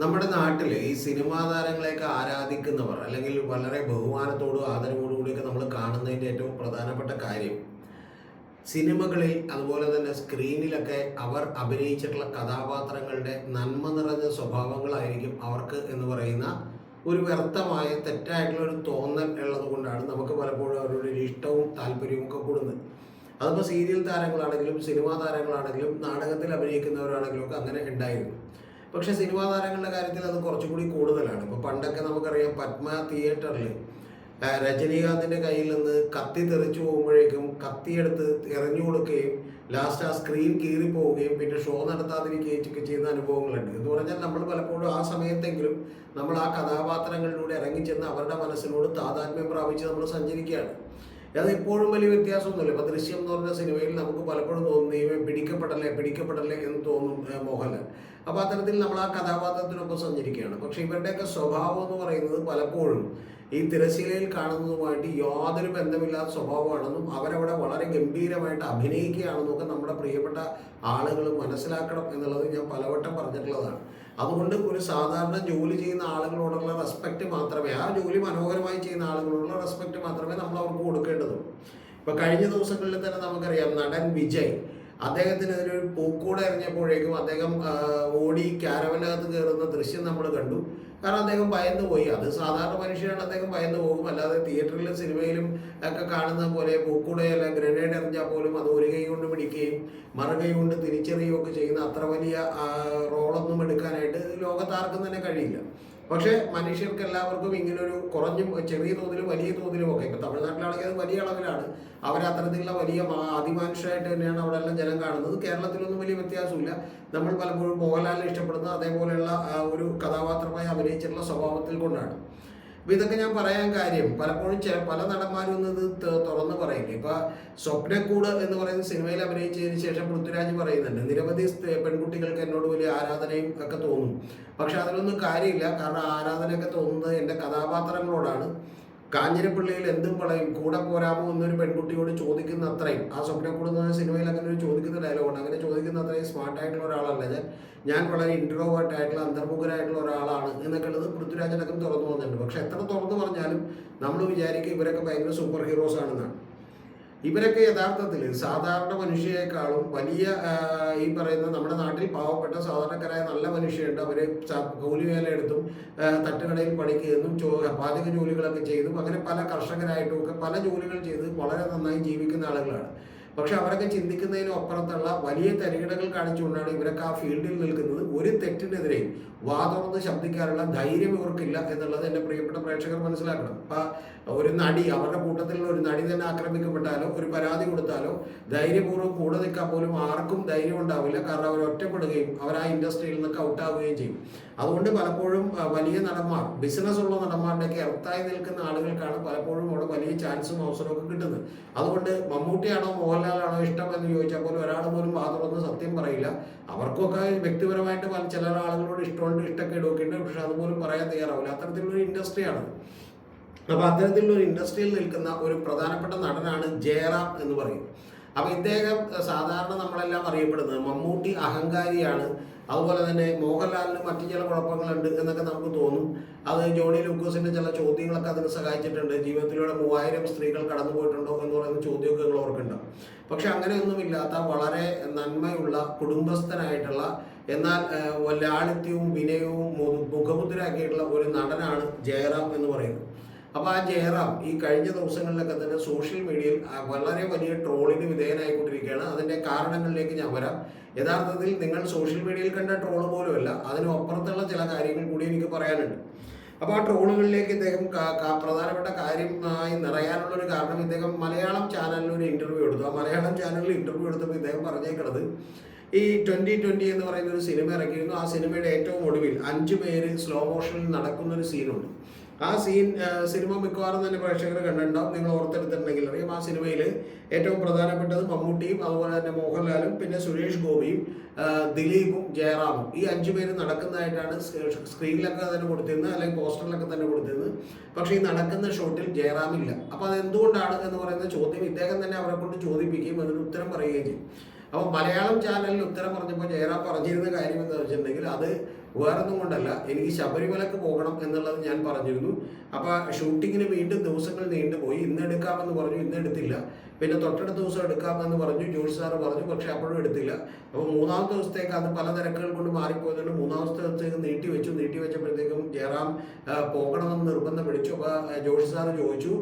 നമ്മുടെ നാട്ടിൽ ഈ സിനിമാ താരങ്ങളെയൊക്കെ ആരാധിക്കുന്നവർ അല്ലെങ്കിൽ വളരെ ബഹുമാനത്തോടും ആദരവോടും കൂടിയൊക്കെ നമ്മൾ കാണുന്നതിൻ്റെ ഏറ്റവും പ്രധാനപ്പെട്ട കാര്യം സിനിമകളിൽ അതുപോലെ തന്നെ സ്ക്രീനിലൊക്കെ അവർ അഭിനയിച്ചിട്ടുള്ള കഥാപാത്രങ്ങളുടെ നന്മ നിറഞ്ഞ സ്വഭാവങ്ങളായിരിക്കും അവർക്ക് എന്ന് പറയുന്ന ഒരു വ്യർത്ഥമായ തെറ്റായിട്ടുള്ള ഒരു തോന്നൽ ഉള്ളത് കൊണ്ടാണ് നമുക്ക് പലപ്പോഴും അവരുടെ ഒരു ഇഷ്ടവും താല്പര്യവും ഒക്കെ കൂടുന്നത്. അതിപ്പോൾ സീരിയൽ താരങ്ങളാണെങ്കിലും സിനിമാ താരങ്ങളാണെങ്കിലും നാടകത്തിൽ അഭിനയിക്കുന്നവരാണെങ്കിലും ഒക്കെ അങ്ങനെ ഉണ്ടായിരുന്നു. പക്ഷേ സിനിമാ താരങ്ങളുടെ കാര്യത്തിൽ അത് കുറച്ചുകൂടി കൂടുതലാണ്. ഇപ്പോൾ പണ്ടൊക്കെ നമുക്കറിയാം പത്മ തിയേറ്ററിൽ രജനീകാന്തിൻ്റെ കയ്യിൽ നിന്ന് കത്തി തെറിച്ചു പോകുമ്പോഴേക്കും കത്തിയെടുത്ത് എറിഞ്ഞു കൊടുക്കുകയും ലാസ്റ്റ് ആ സ്ക്രീൻ കീറിപ്പോവുകയും പിന്നെ ഷോ നടത്താതിരിക്കുകയൊക്കെ ചെയ്യുന്ന അനുഭവങ്ങളുണ്ട്. എന്ന് പറഞ്ഞാൽ നമ്മൾ പലപ്പോഴും ആ സമയത്തെങ്കിലും നമ്മൾ ആ കഥാപാത്രങ്ങളിലൂടെ ഇറങ്ങിച്ചെന്ന് അവരുടെ മനസ്സിനോട് താതാത്മ്യം പ്രാപിച്ച് നമ്മൾ സഞ്ചരിക്കുകയാണ്. അത് ഇപ്പോഴും വലിയ വ്യത്യാസമൊന്നുമില്ല. ഇപ്പോൾ ദൃശ്യം എന്ന് പറഞ്ഞ സിനിമയിൽ നമുക്ക് പലപ്പോഴും തോന്നുന്നു ഇവ പിടിക്കപ്പെടല്ലേ എന്ന് തോന്നും മോഹൻലാൽ. അപ്പോൾ അത്തരത്തിൽ നമ്മൾ ആ കഥാപാത്രത്തിനൊപ്പം സഞ്ചരിക്കുകയാണ്. പക്ഷേ ഇവരുടെയൊക്കെ സ്വഭാവം എന്ന് പറയുന്നത് പലപ്പോഴും ഈ തിരശ്ശീലയിൽ കാണുന്നതുമായിട്ട് യാതൊരു ബന്ധമില്ലാത്ത സ്വഭാവമാണെന്നും അവരവിടെ വളരെ ഗംഭീരമായിട്ട് അഭിനയിക്കുകയാണെന്നും ഒക്കെ നമ്മുടെ പ്രിയപ്പെട്ട ആളുകൾ മനസ്സിലാക്കണം എന്നുള്ളത് ഞാൻ പലവട്ടം പറഞ്ഞിട്ടുള്ളതാണ്. അതുകൊണ്ട് ഒരു സാധാരണ ജോലി ചെയ്യുന്ന ആളുകളോടുള്ള റെസ്പെക്റ്റ് മാത്രമേ, ആ ജോലി മനോഹരമായി ചെയ്യുന്ന ആളുകളോടുള്ള റെസ്പെക്റ്റ് മാത്രമേ നമ്മൾ അവർക്ക് കൊടുക്കേണ്ടതുള്ളൂ. ഇപ്പോൾ കഴിഞ്ഞ ദിവസങ്ങളിൽ തന്നെ നമുക്കറിയാം നടൻ വിജയ് അദ്ദേഹത്തിനെതിരെ ഒരു പൂക്കൂട എറിഞ്ഞപ്പോഴേക്കും അദ്ദേഹം ഓടി ക്യാരവനകത്ത് കയറുന്ന ദൃശ്യം നമ്മൾ കണ്ടു. കാരണം അദ്ദേഹം ഭയന്നു പോയി. അത് സാധാരണ മനുഷ്യരാണ്, അദ്ദേഹം ഭയന്നു പോകും. അല്ലാതെ തിയേറ്ററിലും സിനിമയിലും ഒക്കെ കാണുന്ന പോലെ പൂക്കൂടയല്ല ഗ്രനേഡ് എറിഞ്ഞാൽ പോലും അത് ഒരു കൈ കൊണ്ട് പിടിക്കുകയും മറുകൈ കൊണ്ട് തിരിച്ചറിയുകയും ഒക്കെ ചെയ്യുന്ന അത്ര വലിയ റോളൊന്നും എടുക്കാനായിട്ട് ലോകത്താർക്കും തന്നെ കഴിയില്ല. പക്ഷേ മനുഷ്യർക്ക് എല്ലാവർക്കും ഇങ്ങനൊരു കുറഞ്ഞും ചെറിയ തോതിലും വലിയ തോതിലും ഒക്കെ, ഇപ്പം തമിഴ്നാട്ടിലാണെങ്കിൽ അത് വലിയ അളവിലാണ്, അവരത്തരത്തിലുള്ള വലിയ അതിമാനുഷമായിട്ട് തന്നെയാണ് അവിടെ എല്ലാം ജനം കാണുന്നത്. കേരളത്തിലൊന്നും വലിയ വ്യത്യാസമില്ല. നമ്മൾ പലപ്പോഴും മോഹൻലാലിനെ ഇഷ്ടപ്പെടുന്ന അതേപോലെയുള്ള ഒരു കഥാപാത്രമായി അഭിനയിച്ചിട്ടുള്ള സ്വഭാവത്തിൽ കൊണ്ടാണ്. അപ്പോൾ ഇതൊക്കെ ഞാൻ പറയാൻ കാര്യം, പലപ്പോഴും പല നടന്മാരും ഇത് തുറന്ന് പറയില്ല. ഇപ്പൊ സ്വപ്നക്കൂട് എന്ന് പറയുന്ന സിനിമയിൽ അഭിനയിച്ചതിന് ശേഷം പൃഥ്വിരാജ് പറയുന്നുണ്ട് നിരവധി പെൺകുട്ടികൾക്ക് എന്നോട് വലിയ ആരാധനയും ഒക്കെ തോന്നും. പക്ഷെ അതിലൊന്നും കാര്യമില്ല. കാരണം ആരാധനയൊക്കെ തോന്നുന്നത് എൻ്റെ കഥാപാത്രങ്ങളോടാണ്. കാഞ്ഞിരപ്പള്ളിയിൽ എന്തും പറയും കൂടെ പോരാമോ എന്നൊരു പെൺകുട്ടിയോട് ചോദിക്കുന്ന അത്രയും, ആ സ്വപ്നക്കൂട് എന്ന സിനിമയിൽ അങ്ങനെ ഒരു ചോദിക്കുന്ന ഡയലോഗുണ്ട്. അങ്ങനെ ചോദിക്കുന്ന അത്രയും സ്മാർട്ടായിട്ടുള്ള ഒരാളല്ല ഞാൻ വളരെ ഇൻട്രോവേർട്ട് ആയിട്ടുള്ള അന്തർമുഖരായിട്ടുള്ള ഒരാളാണ് എന്നൊക്കെ ഉള്ളത് പൃഥ്വിരാജനൊക്കെ തുറന്നു പോകുന്നുണ്ട്. പക്ഷെ എത്ര തുറന്നു പറഞ്ഞാലും നമ്മൾ വിചാരിക്കും ഇവരൊക്കെ ഭയങ്കര സൂപ്പർ ഹീറോസ് ആണെന്നാണ്. ഇവരൊക്കെ യഥാർത്ഥത്തിൽ സാധാരണ മനുഷ്യരെക്കാളും വലിയ ഈ പറയുന്ന നമ്മുടെ നാട്ടിൽ പാവപ്പെട്ട സാധാരണക്കാരായ നല്ല മനുഷ്യരുണ്ട്. അവർ കൂലിവേല എടുത്തും തട്ടുകടയിൽ പണിക്ക് എന്നും പാചക ജോലികളൊക്കെ ചെയ്തും അങ്ങനെ പല കർഷകരായിട്ടും ഒക്കെ പല ജോലികൾ ചെയ്ത് വളരെ നന്നായി ജീവിക്കുന്ന ആളുകളാണ്. പക്ഷെ അവരൊക്കെ ചിന്തിക്കുന്നതിനും അപ്പുറത്തുള്ള വലിയ തരികിടകൾ കാണിച്ചുകൊണ്ടാണ് ഇവരൊക്കെ ആ ഫീൽഡിൽ നിൽക്കുന്നത്. ഒരു തെറ്റിനെതിരെ വാതുറന്ന് ശബ്ദിക്കാനുള്ള ധൈര്യം ഇവർക്കില്ല എന്നുള്ളത് എൻ്റെ പ്രിയപ്പെട്ട പ്രേക്ഷകർ മനസ്സിലാക്കണം. അപ്പം ഒരു നടി, അവരുടെ കൂട്ടത്തിലുള്ള ഒരു നടി തന്നെ ആക്രമിക്കപ്പെട്ടാലോ ഒരു പരാതി കൊടുത്താലോ ധൈര്യപൂർവ്വം കൂടെ നിൽക്കാൻ പോലും ആർക്കും ധൈര്യം ഉണ്ടാവില്ല. കാരണം അവർ ഒറ്റപ്പെടുകയും അവർ ആ ഇൻഡസ്ട്രിയിൽ നിന്നൊക്കെ ഔട്ടാവുകയും ചെയ്യും. അതുകൊണ്ട് പലപ്പോഴും വലിയ നടന്മാർ, ബിസിനസ് ഉള്ള നടന്മാരുടെയൊക്കെ എർത്തായി നിൽക്കുന്ന ആളുകൾക്കാണ് പലപ്പോഴും അവിടെ വലിയ ചാൻസും അവസരമൊക്കെ കിട്ടുന്നത്. അതുകൊണ്ട് മമ്മൂട്ടിയാണോ മോഹൻലാലാണോ ഇഷ്ടം എന്ന് ചോദിച്ചാൽ പോലും ഒരാൾ പോലും വാതുറന്ന് സത്യം പറയില്ല. അവർക്കൊക്കെ വ്യക്തിപരമായിട്ട് ചില ആളുകളോട് ഇഷ്ടമുണ്ട്, ഇഷ്ടക്കേടൊക്കെ ഉണ്ട്. പക്ഷെ അതുപോലും പറയാൻ തയ്യാറാവില്ല. അത്തരത്തിലുള്ളൊരു ഇൻഡസ്ട്രിയാണ്. അപ്പോൾ അത്തരത്തിലുള്ള ഇൻഡസ്ട്രിയിൽ നിൽക്കുന്ന ഒരു പ്രധാനപ്പെട്ട നടനാണ് ജയറാം എന്ന് പറയും. അപ്പോൾ ഇദ്ദേഹം സാധാരണ നമ്മളെല്ലാം അറിയപ്പെടുന്നത് മമ്മൂട്ടി അഹങ്കാരിയാണ്, അതുപോലെ തന്നെ മോഹൻലാലിന് മറ്റു ചില കുഴപ്പങ്ങളുണ്ട് എന്നൊക്കെ നമുക്ക് തോന്നും. അത് ജോണി ലൂക്കോസിന്റെ ചില ചോദ്യങ്ങളൊക്കെ അതിന് സഹായിച്ചിട്ടുണ്ട്. ജീവിതത്തിലൂടെ 3000 സ്ത്രീകൾ കടന്നു പോയിട്ടുണ്ടോ എന്ന് പറയുന്ന ചോദ്യമൊക്കെ നിങ്ങൾ ഓർക്കുന്നുണ്ടാവും. പക്ഷെ അങ്ങനെയൊന്നുമില്ലാത്ത വളരെ നന്മയുള്ള കുടുംബസ്ഥനായിട്ടുള്ള എന്നാൽ ലാളിത്യവും വിനയവും മുഖമുദ്രയാക്കിയിട്ടുള്ള ഒരു നടനാണ് ജയറാം എന്ന് പറയുന്നത്. അപ്പോൾ ആ ജയറാം ഈ കഴിഞ്ഞ ദിവസങ്ങളിലൊക്കെ തന്നെ സോഷ്യൽ മീഡിയയിൽ വളരെ വലിയ ട്രോളിന് വിധേയനായിക്കൊണ്ടിരിക്കുകയാണ്. അതിൻ്റെ കാരണങ്ങളിലേക്ക് ഞാൻ വരാം. യഥാർത്ഥത്തിൽ നിങ്ങൾ സോഷ്യൽ മീഡിയയിൽ കണ്ട ട്രോള് പോലുമല്ല, അതിനപ്പുറത്തുള്ള ചില കാര്യങ്ങൾ കൂടി എനിക്ക് പറയാനുണ്ട്. അപ്പോൾ ആ ട്രോളുകളിലേക്ക് ഇദ്ദേഹം പ്രധാനപ്പെട്ട കാര്യമായി നിറയാനുള്ളൊരു കാരണം, ഇദ്ദേഹം മലയാളം ചാനലിൽ ഒരു ഇൻ്റർവ്യൂ എടുത്തു. ആ മലയാളം ചാനലിൽ ഇൻ്റർവ്യൂ എടുത്തപ്പോൾ ഇദ്ദേഹം പറഞ്ഞേക്കുന്നത് ഈ 2020 എന്ന് പറയുന്ന ഒരു സിനിമ ഇറക്കിയിരുന്നു. ആ സിനിമയുടെ ഏറ്റവും ഒടുവിൽ 5 പേര് സ്ലോ മോഷനിൽ നടക്കുന്നൊരു സീനുണ്ട്. ആ സിനിമ മിക്കവാറും തന്നെ പ്രേക്ഷകർ കണ്ടിട്ടുണ്ടാവും. നിങ്ങൾ ഓർത്തെടുത്തിട്ടുണ്ടെങ്കിൽ അറിയാം. ആ സിനിമയിൽ ഏറ്റവും പ്രധാനപ്പെട്ടത് മമ്മൂട്ടിയും അതുപോലെ തന്നെ മോഹൻലാലും പിന്നെ സുരേഷ് ഗോപിയും ദിലീപും ജയറാമും ഈ 5 പേര് നടക്കുന്നതായിട്ടാണ് സ്ക്രീനിലൊക്കെ തന്നെ കൊടുത്തിരുന്നത്, അല്ലെങ്കിൽ പോസ്റ്ററിലൊക്കെ തന്നെ കൊടുത്തിരുന്നത്. പക്ഷേ ഈ നടക്കുന്ന ഷോട്ടിൽ ജയറാമില്ല. അപ്പോൾ അതെന്തുകൊണ്ടാണ് എന്ന് പറയുന്ന ചോദ്യം ഇദ്ദേഹം തന്നെ അവരെ കൊണ്ട് ചോദിപ്പിക്കുകയും അതിന് ഉത്തരം പറയുകയും ചെയ്യും. അപ്പോൾ മലയാളം ചാനലിൽ ഉത്തരം പറഞ്ഞപ്പോൾ ജയറാം പറഞ്ഞിരുന്ന കാര്യം എന്താ വെച്ചിട്ടുണ്ടെങ്കിൽ അത് വേറൊന്നും കൊണ്ടല്ല, എനിക്ക് ശബരിമലക്ക് പോകണം എന്നുള്ളത് ഞാൻ പറഞ്ഞിരുന്നു. അപ്പോൾ ഷൂട്ടിങ്ങിന് വീണ്ടും ദിവസങ്ങൾ നീണ്ടുപോയി. ഇന്ന് എടുക്കാമെന്ന് പറഞ്ഞു, ഇന്ന് എടുത്തില്ല. പിന്നെ തൊട്ടടുത്ത ദിവസം എടുക്കാമെന്ന് പറഞ്ഞു, ജോഷി സാറ് പറഞ്ഞു, പക്ഷേ അപ്പോഴും എടുത്തില്ല. അപ്പോൾ മൂന്നാമത്തെ ദിവസത്തേക്ക് അത് പല തിരക്കുകൾ കൊണ്ട് മാറിപ്പോയതുകൊണ്ട് മൂന്നാമത്തെ ദിവസത്തേക്ക് നീട്ടിവെച്ചപ്പോഴത്തേക്കും ജയറാം പോകണമെന്ന് നിർബന്ധം പിടിച്ചു. അപ്പോൾ ജോഷി സാറ് ചോദിച്ചു,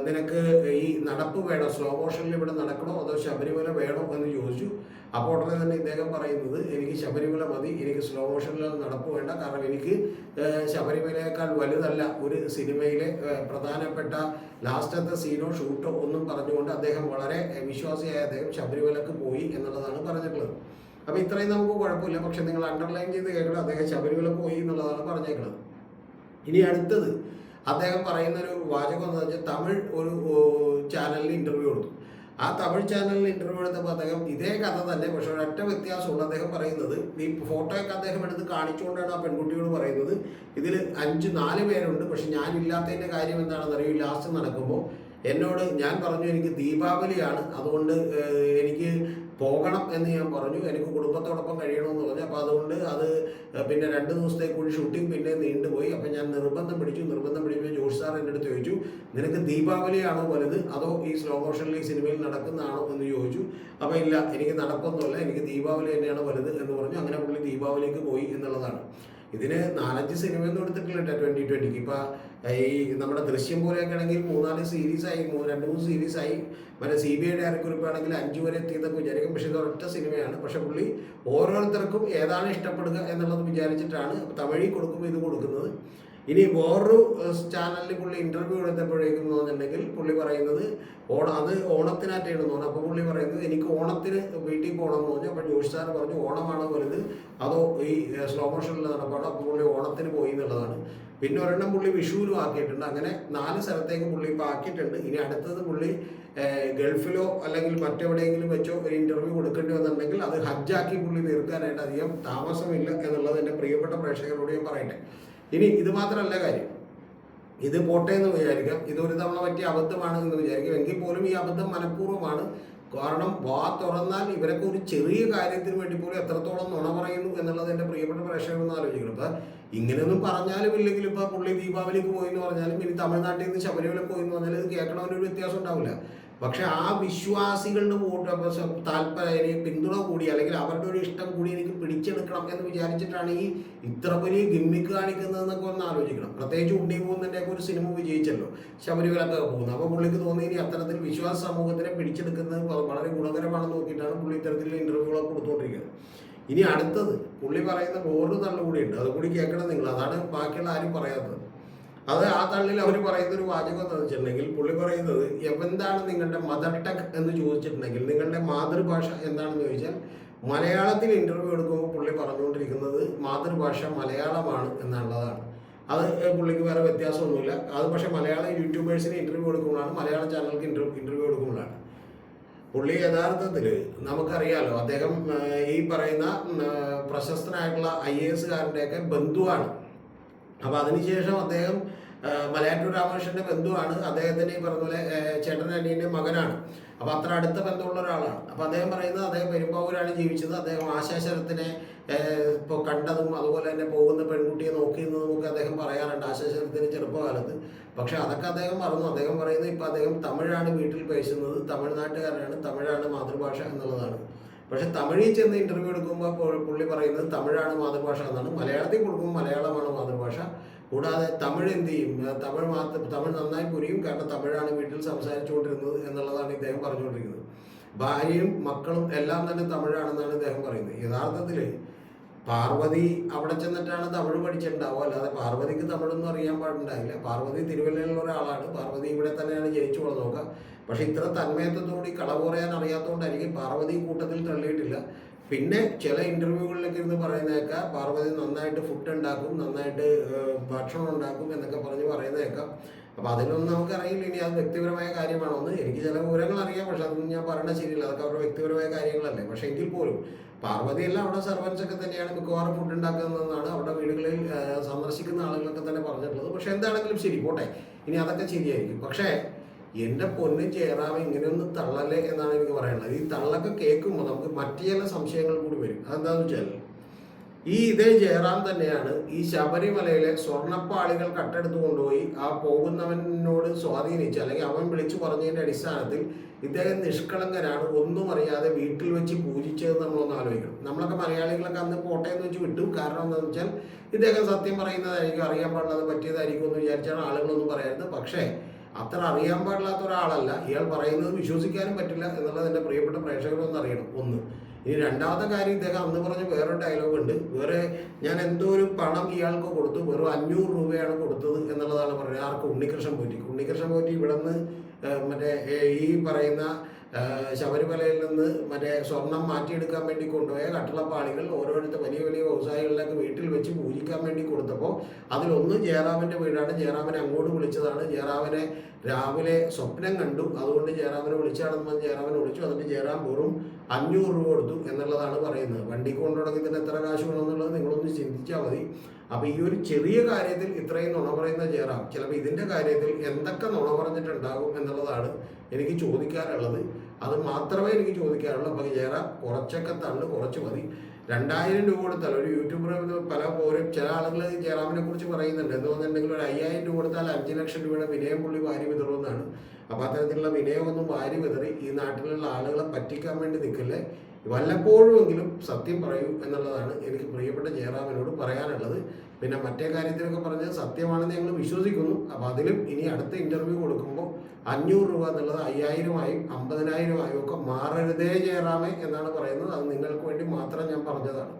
നിനക്ക് ഈ നടപ്പ് വേണോ, സ്ലോ മോഷനിൽ ഇവിടെ നടക്കണോ അതോ ശബരിമല വേണോ എന്ന് ചോദിച്ചു. അപ്പോൾ ഉടനെ തന്നെ ഇദ്ദേഹം പറയുന്നത്, എനിക്ക് ശബരിമല മതി, എനിക്ക് സ്ലോ മോഷനിൽ നടപ്പ് വേണ്ട, കാരണം എനിക്ക് ശബരിമലയേക്കാൾ വലുതല്ല ഒരു സിനിമയിലെ പ്രധാനപ്പെട്ട ലാസ്റ്റത്തെ സീനോ ഷൂട്ടോ ഒന്നും പറഞ്ഞുകൊണ്ട് അദ്ദേഹം വളരെ വിശ്വാസിയായ അദ്ദേഹം ശബരിമലക്ക് പോയി എന്നുള്ളതാണ് പറഞ്ഞിട്ടുള്ളത്. അപ്പോൾ ഇത്രയും നമുക്ക് കുഴപ്പമില്ല, പക്ഷെ നിങ്ങൾ അണ്ടർലൈൻ ചെയ്ത് കേൾക്കണം, അദ്ദേഹം ശബരിമല പോയി എന്നുള്ളതാണ് പറഞ്ഞേക്കുന്നത്. ഇനി അടുത്തത് അദ്ദേഹം പറയുന്നൊരു വാചകം എന്ന് വെച്ചാൽ തമിഴ് ഒരു ചാനലിൽ ഇൻ്റർവ്യൂ കൊടുത്തു. ആ തമിഴ് ചാനലിൽ ഇൻ്റർവ്യൂ എടുത്തപ്പോൾ അദ്ദേഹം ഇതേ കഥ തന്നെ, പക്ഷെ ഒരൊറ്റ വ്യത്യാസമുള്ള അദ്ദേഹം പറയുന്നത്, ഈ ഫോട്ടോയൊക്കെ അദ്ദേഹം എടുത്ത് കാണിച്ചുകൊണ്ടാണ് ആ പെൺകുട്ടിയോട് പറയുന്നത്, ഇതിൽ 4 പേരുണ്ട്, പക്ഷെ ഞാനില്ലാത്തതിൻ്റെ കാര്യം എന്താണെന്ന് അറിയും. ലാസ്റ്റ് നടക്കുമ്പോൾ എന്നോട് ഞാൻ പറഞ്ഞു എനിക്ക് ദീപാവലിയാണ്, അതുകൊണ്ട് എനിക്ക് പോകണം എന്ന് ഞാൻ പറഞ്ഞു, എനിക്ക് കുടുംബത്തോടൊപ്പം കഴിയണമെന്ന് പറഞ്ഞു. അപ്പോൾ അതുകൊണ്ട് അത് പിന്നെ 2 ദിവസത്തേക്ക് കൂടി ഷൂട്ടിംഗ് പിന്നെ നീണ്ടുപോയി. അപ്പം ഞാൻ നിർബന്ധം പിടിച്ചപ്പോൾ ജോഷി സാർ എൻ്റെ അടുത്ത് ചോദിച്ചു, നിനക്ക് ദീപാവലിയാണോ വലുത് അതോ ഈ സ്ലോ മോഷനിൽ ഈ സിനിമയിൽ നടക്കുന്നതാണോ എന്ന് ചോദിച്ചു. അപ്പോൾ ഇല്ല, എനിക്ക് നടപ്പൊന്നുമല്ല, എനിക്ക് ദീപാവലി തന്നെയാണ് വലുത് എന്ന് പറഞ്ഞു. അങ്ങനെ പുള്ളി ദീപാവലിക്ക് പോയി എന്നുള്ളതാണ്. ഇതിന് 4-5 സിനിമയൊന്നും എടുത്തിട്ടില്ല 2020. ഇപ്പം ഈ നമ്മുടെ ദൃശ്യം പോലെയൊക്കെ ആണെങ്കിൽ 3-4 സീരീസായി, 2-3 സീരീസായി. മറ്റേ CBI ഡയറക്ടറിപ്പ് ആണെങ്കിൽ 5 വരെ എത്തിയതൊക്കെ വിചാരിക്കും. പക്ഷേ ഇത് ഒരൊറ്റ സിനിമയാണ്. പക്ഷെ പുള്ളി ഓരോരുത്തർക്കും ഏതാണ് ഇഷ്ടപ്പെടുക എന്നുള്ളത് വിചാരിച്ചിട്ടാണ് തമിഴിൽ കൊടുക്കുമ്പോൾ ഇത് കൊടുക്കുന്നത്. ഇനി വേറൊരു ചാനലിൽ പുള്ളി ഇൻ്റർവ്യൂ എടുത്തപ്പോഴേക്കും എന്നുണ്ടെങ്കിൽ പുള്ളി പറയുന്നത് അത് ഓണത്തിനായിട്ടാണ് തോന്നുന്നത്. അപ്പോൾ പുള്ളി പറയുന്നത് എനിക്ക് ഓണത്തിന് വീട്ടിൽ പോകണം എന്ന് പറഞ്ഞു. അപ്പോൾ ജോഷി സാർ പറഞ്ഞു ഓണമാണോ വലുത് അതോ ഈ സ്ലോ മോഷനിൽ നടപ്പാണോ. അപ്പോൾ പുള്ളി ഓണത്തിന് പോയി എന്നുള്ളതാണ്. പിന്നെ ഒരെണ്ണം പുള്ളി വിഷുവിനും ആക്കിയിട്ടുണ്ട്. അങ്ങനെ 4 സ്ഥലത്തേക്ക് പുള്ളി ഇപ്പോൾ ആക്കിയിട്ടുണ്ട്. ഇനി അടുത്തത് പുള്ളി ഗൾഫിലോ അല്ലെങ്കിൽ മറ്റെവിടെയെങ്കിലും വെച്ചോ ഒരു ഇൻ്റർവ്യൂ കൊടുക്കേണ്ടി വന്നിട്ടുണ്ടെങ്കിൽ അത് ഹജ്ജാക്കി പുള്ളി തീർക്കാനായിട്ട് അധികം താമസമില്ല എന്നുള്ളത് എൻ്റെ പ്രിയപ്പെട്ട പ്രേക്ഷകരോട് ഞാൻ പറയട്ടെ. ഇനി ഇത് മാത്രമല്ല കാര്യം, ഇത് പോട്ടെ എന്ന് വിചാരിക്കാം, ഇതൊരു തവണ പറ്റിയ അബദ്ധമാണ് എന്ന് വിചാരിക്കും. എങ്കിൽ പോലും ഈ അബദ്ധം മനഃപൂർവ്വമാണ്. കാരണം വാ തുറന്നാൽ ഇവരൊക്കെ ഒരു ചെറിയ കാര്യത്തിന് വേണ്ടി പോലും എത്രത്തോളം നുണ പറയുന്നു എന്നുള്ളത് എൻ്റെ പ്രിയപ്പെട്ട പ്രേക്ഷകരൊന്നും ആലോചിക്കണം. അപ്പം ഇങ്ങനെയൊന്നും പറഞ്ഞാലും ഇല്ലെങ്കിലും ഇപ്പോൾ പുള്ളി ദീപാവലിക്ക് പോയി എന്ന് പറഞ്ഞാലും ഇനി തമിഴ്നാട്ടിൽ നിന്ന് ശബരിമല പോയി എന്ന് പറഞ്ഞാൽ ഇത് കേൾക്കണവനൊരു വ്യത്യാസം ഉണ്ടാവില്ല. പക്ഷെ ആ വിശ്വാസികളുടെ വോട്ട് താല്പര്യം പിന്തുണ കൂടി അല്ലെങ്കിൽ അവരുടെ ഒരു ഇഷ്ടം കൂടി എനിക്ക് പിടിച്ചെടുക്കണം എന്ന് വിചാരിച്ചിട്ടാണ് ഈ ഇത്ര വലിയ ഗിമ്മിക്ക് കാണിക്കുന്നതെന്നൊക്കെ ഒന്ന് ആലോചിക്കണം. പ്രത്യേകിച്ച് ഉണ്ണി പോകുന്നതിൻ്റെയൊക്കെ ഒരു സിനിമ വിജയിച്ചല്ലോ, ശബരിമലൊക്കെ പോകുന്നത്. അപ്പോൾ പുള്ളിക്ക് തോന്നി ഇനി അത്തരത്തിൽ വിശ്വാസ സമൂഹത്തിനെ പിടിച്ചെടുക്കുന്നത് വളരെ ഗുണകരമാണെന്ന് നോക്കിയിട്ടാണ് പുള്ളി ഇത്തരത്തിലുള്ള ഇൻ്റർവ്യൂകളൊക്കെ കൊടുത്തുകൊണ്ടിരിക്കുന്നത്. ഇനി അടുത്തത് പുള്ളി പറയുന്ന വേറൊരു തള്ളുകൂടിയുണ്ട്, അതുകൂടി കേൾക്കണം നിങ്ങൾ. അതാണ് ബാക്കിയുള്ള ആരും പറയാത്തത്. അത് ആ തള്ളിൽ അവർ പറയുന്ന ഒരു വാചകം എന്താണെന്ന് വെച്ചിട്ടുണ്ടെങ്കിൽ പുള്ളി പറയുന്നത് എന്താണ് നിങ്ങളുടെ മദർ ടങ് എന്ന് ചോദിച്ചിട്ടുണ്ടെങ്കിൽ, നിങ്ങളുടെ മാതൃഭാഷ എന്താണെന്ന് ചോദിച്ചാൽ മലയാളത്തിൽ ഇൻ്റർവ്യൂ എടുക്കുമ്പോൾ പുള്ളി പറഞ്ഞുകൊണ്ടിരിക്കുന്നത് മാതൃഭാഷ മലയാളമാണ് എന്നുള്ളതാണ്. അത് പുള്ളിക്ക് വേറെ വ്യത്യാസമൊന്നുമില്ല. അത് പക്ഷേ മലയാള യൂട്യൂബേഴ്സിന് ഇൻ്റർവ്യൂ എടുക്കുമ്പോഴാണ്, മലയാള ചാനലിലേക്ക് ഇൻ്റർവ്യൂ എടുക്കുമ്പോഴാണ്. പുള്ളി യഥാർത്ഥത്തിൽ നമുക്കറിയാലോ, അദ്ദേഹം ഈ പറയുന്ന പ്രശസ്തനായിട്ടുള്ള IAS കാരൻ്റെയൊക്കെ ബന്ധുവാണ്. അപ്പോൾ അതിനുശേഷം അദ്ദേഹം മലയാറ്റൂർ രാമകൃഷ്ണൻ്റെ ബന്ധുവാണ്. അദ്ദേഹത്തിന് ഈ പറഞ്ഞ പോലെ ചേട്ടൻ അനിയൻ്റെ മകനാണ്. അപ്പോൾ അത്ര അടുത്ത ബന്ധമുള്ള ഒരാളാണ്. അപ്പോൾ അദ്ദേഹം പറയുന്നത് അദ്ദേഹം പെരുമ്പാവൂരാണ് ജീവിച്ചത്. അദ്ദേഹം ആശാശരത്തിനെ ഇപ്പോൾ കണ്ടതും അതുപോലെ തന്നെ പോകുന്ന പെൺകുട്ടിയെ നോക്കിയെന്നതുമൊക്കെ അദ്ദേഹം പറയാറുണ്ട് ആശാശരത്തിന് ചെറുപ്പകാലത്ത്. പക്ഷേ അതൊക്കെ അദ്ദേഹം മറന്നു. അദ്ദേഹം പറയുന്നത് ഇപ്പോൾ അദ്ദേഹം തമിഴാണ് വീട്ടിൽ പേശുന്നത്, തമിഴ്നാട്ടുകാരനാണ്, തമിഴാണ് മാതൃഭാഷ എന്നുള്ളതാണ്. പക്ഷെ തമിഴിൽ ചെന്ന് ഇൻ്റർവ്യൂ എടുക്കുമ്പോൾ പുള്ളി പറയുന്നത് തമിഴാണ് മാതൃഭാഷ എന്നാണ്. മലയാളത്തിൽ കൊടുക്കുമ്പോൾ മലയാളമാണ് മാതൃഭാഷ. കൂടാതെ തമിഴ് എന്ത് ചെയ്യും, തമിഴ് നന്നായി പുരിയും, കാരണം തമിഴാണ് വീട്ടിൽ സംസാരിച്ചുകൊണ്ടിരുന്നത് എന്നുള്ളതാണ് ഇദ്ദേഹം പറഞ്ഞുകൊണ്ടിരിക്കുന്നത്. ഭാര്യയും മക്കളും എല്ലാം തന്നെ തമിഴാണെന്നാണ് ഇദ്ദേഹം പറയുന്നത്. യഥാർത്ഥത്തിൽ പാർവതി അവിടെ ചെന്നിട്ടാണ് തമിഴ് പഠിച്ചിട്ടുണ്ടാവുക, അല്ലാതെ പാർവതിക്ക് തമിഴൊന്നും അറിയാൻ പാടുണ്ടായില്ല. പാർവതി തിരുവല്ലയിലുള്ള ഒരാളാണ്. പാർവതി ഇവിടെ തന്നെയാണ് ജനിച്ചു വളർന്നുക. പക്ഷെ ഇത്ര തന്മയത്വത്തോടെ കളവ് പറയാൻ അറിയാത്തതുകൊണ്ടായിരിക്കും പാർവതി കൂട്ടത്തിൽ തള്ളിയിട്ടില്ല. പിന്നെ ചില ഇൻ്റർവ്യൂകളിലൊക്കെ ഇരുന്ന് പറയുന്നേക്കാം പാർവതി നന്നായിട്ട് ഫുഡ് ഉണ്ടാക്കും, നന്നായിട്ട് ഭക്ഷണം ഉണ്ടാക്കും എന്നൊക്കെ പറഞ്ഞ് പറയുന്നേക്കാം. അപ്പോൾ അതിലൊന്നും നമുക്കറിയില്ല ഇനി അത് വ്യക്തിപരമായ കാര്യമാണോന്ന്. എനിക്ക് ചില വിവരങ്ങൾ അറിയാം, പക്ഷെ അതൊന്നും ഞാൻ പറയേണ്ട ശരിയില്ല, അതൊക്കെ അവരുടെ വ്യക്തിപരമായ കാര്യങ്ങളല്ലേ. പക്ഷേ എങ്കിൽ പോലും പാർവതിയെല്ലാം അവിടെ സർവൻസ് ഒക്കെ തന്നെയാണ് മിക്കവാറും ഫുഡ് ഉണ്ടാക്കുന്നതെന്നാണ് അവരുടെ വീടുകളിൽ സന്ദർശിക്കുന്ന ആളുകളൊക്കെ തന്നെ പറഞ്ഞിട്ടുള്ളത്. പക്ഷെ എന്താണെങ്കിലും ശരി പോട്ടെ, ഇനി അതൊക്കെ ശരിയായിരിക്കും. പക്ഷേ എൻ്റെ പൊന്നും ജയറാം ഇങ്ങനെയൊന്നും തള്ളല്ലേ എന്നാണ് എനിക്ക് പറയാനുള്ളത്. ഈ തള്ളൊക്കെ കേൾക്കുമ്പോൾ നമുക്ക് മറ്റു ചില സംശയങ്ങൾ കൂടി വരും. അതെന്താണെന്ന് വെച്ചാൽ ഇതേ ജയറാം തന്നെയാണ് ഈ ശബരിമലയിലെ സ്വർണ്ണപ്പാളികൾ കട്ടെടുത്ത് കൊണ്ടുപോയി ആ പോകുന്നവനോട് സ്വാധീനിച്ച്, അല്ലെങ്കിൽ അവൻ വിളിച്ചു പറഞ്ഞതിൻ്റെ അടിസ്ഥാനത്തിൽ ഇദ്ദേഹം നിഷ്കളങ്കനാണ്, ഒന്നും അറിയാതെ വീട്ടിൽ വെച്ച് പൂജിച്ചത് നമ്മളൊന്ന് ആലോചിക്കണം. നമ്മളൊക്കെ മലയാളികളൊക്കെ അന്ന് പോട്ടയെന്ന് വെച്ച് വിട്ടു. കാരണം എന്താണെന്ന് വെച്ചാൽ ഇദ്ദേഹം സത്യം പറയുന്നതായിരിക്കും, അറിയാൻ പാടില്ലാതെ പറ്റിയതായിരിക്കും എന്ന് വിചാരിച്ചാണ് ആളുകളൊന്നും പറയുന്നത്. പക്ഷേ അത്ര അറിയാൻ പാടില്ലാത്ത ഒരാളല്ല ഇയാൾ, പറയുന്നത് വിശ്വസിക്കാനും പറ്റില്ല എന്നുള്ളത് എൻ്റെ പ്രിയപ്പെട്ട പ്രേക്ഷകരൊന്നും അറിയണം. ഒന്ന്. ഇനി രണ്ടാമത്തെ കാര്യം, ഇദ്ദേഹം അന്ന് പറഞ്ഞ വേറൊരു ഡയലോഗ് ഉണ്ട്. ഞാൻ എന്തോ ഒരു പണം ഇയാൾക്ക് കൊടുത്തു, വെറും 500 രൂപയാണ് കൊടുത്തത് എന്നുള്ളതാണ് പറയുന്നത്. ആർക്ക്? ഉണ്ണികൃഷ്ണൻ പോറ്റി ഇവിടെ നിന്ന് ഈ പറയുന്ന ശബരിമലയിൽ നിന്ന് സ്വർണം മാറ്റിയെടുക്കാൻ വേണ്ടി കൊണ്ടുപോയ കട്ടളപ്പാളികൾ ഓരോരുത്തർ വലിയ വലിയ വ്യവസായികളിലൊക്കെ വീട്ടിൽ വെച്ച് പൂജിക്കാൻ വേണ്ടി കൊടുത്തപ്പോൾ അതിലൊന്ന് ജയറാമിൻ്റെ വീടാണ്. ജയറാമിനെ അങ്ങോട്ട് വിളിച്ചതാണ്. ജയറാമിനെ രാവിലെ സ്വപ്നം കണ്ടു, അതുകൊണ്ട് ജയറാമിനെ വിളിച്ചാണെന്ന് പറഞ്ഞ് ജയറാമിനെ വിളിച്ചു. എന്നിട്ട് ജയറാം വെറും 500 രൂപ കൊടുത്തു എന്നുള്ളതാണ് പറയുന്നത്. വണ്ടിക്ക് കൊണ്ടുപോകണമെങ്കിൽ എത്ര കാശ് വേണമെന്നുള്ളത് നിങ്ങളൊന്ന് ചിന്തിച്ചാൽ മതി. അപ്പോൾ ഈ ഒരു ചെറിയ കാര്യത്തിൽ ഇത്രയും നുണ പറയുന്ന ജയറാം ചിലപ്പോൾ ഇതിൻ്റെ കാര്യത്തിൽ എന്തൊക്കെ നുണ പറഞ്ഞിട്ടുണ്ടാകും എന്നുള്ളതാണ് എനിക്ക് ചോദിക്കാനുള്ളത്. അത് മാത്രമേ എനിക്ക് ചോദിക്കാനുള്ളൂ. അപ്പോൾ ജയറാം കുറച്ചൊക്കെ തള്ളു, കുറച്ച് മതി. 2000 രൂപ കൊടുത്താൽ ഒരു യൂട്യൂബർ ചില ആളുകൾ ജയറാമിനെ കുറിച്ച് പറയുന്നുണ്ട്. എന്ന് പറഞ്ഞിട്ടുണ്ടെങ്കിൽ ഒരു 5000 രൂപ കൊടുത്താൽ 5 ലക്ഷം രൂപയുടെ വിനയം പുള്ളി വാരി വിതറുമെന്നാണ്. അപ്പോൾ അത്തരത്തിലുള്ള വിനയമൊന്നും വാരി വിതറി ഈ നാട്ടിലുള്ള ആളുകളെ പറ്റിക്കാൻ വേണ്ടി നിൽക്കില്ലേ. വല്ലപ്പോഴുമെങ്കിലും സത്യം പറയൂ എന്നുള്ളതാണ് എനിക്ക് പ്രിയപ്പെട്ട ജയറാമിനോട് പറയാനുള്ളത്. പിന്നെ മറ്റേ കാര്യത്തിലൊക്കെ പറഞ്ഞത് സത്യമാണെന്ന് ഞങ്ങൾ വിശ്വസിക്കുന്നു. അപ്പോൾ അതിലും ഇനി അടുത്ത ഇൻ്റർവ്യൂ കൊടുക്കുമ്പോൾ 500 രൂപ എന്നുള്ളത് 5000 ആയും 50,000 ആയും ഒക്കെ മാറരുതേ ജയറാമേ എന്നാണ് പറയുന്നത്. അത് നിങ്ങൾക്ക് വേണ്ടി മാത്രം ഞാൻ പറഞ്ഞതാണ്.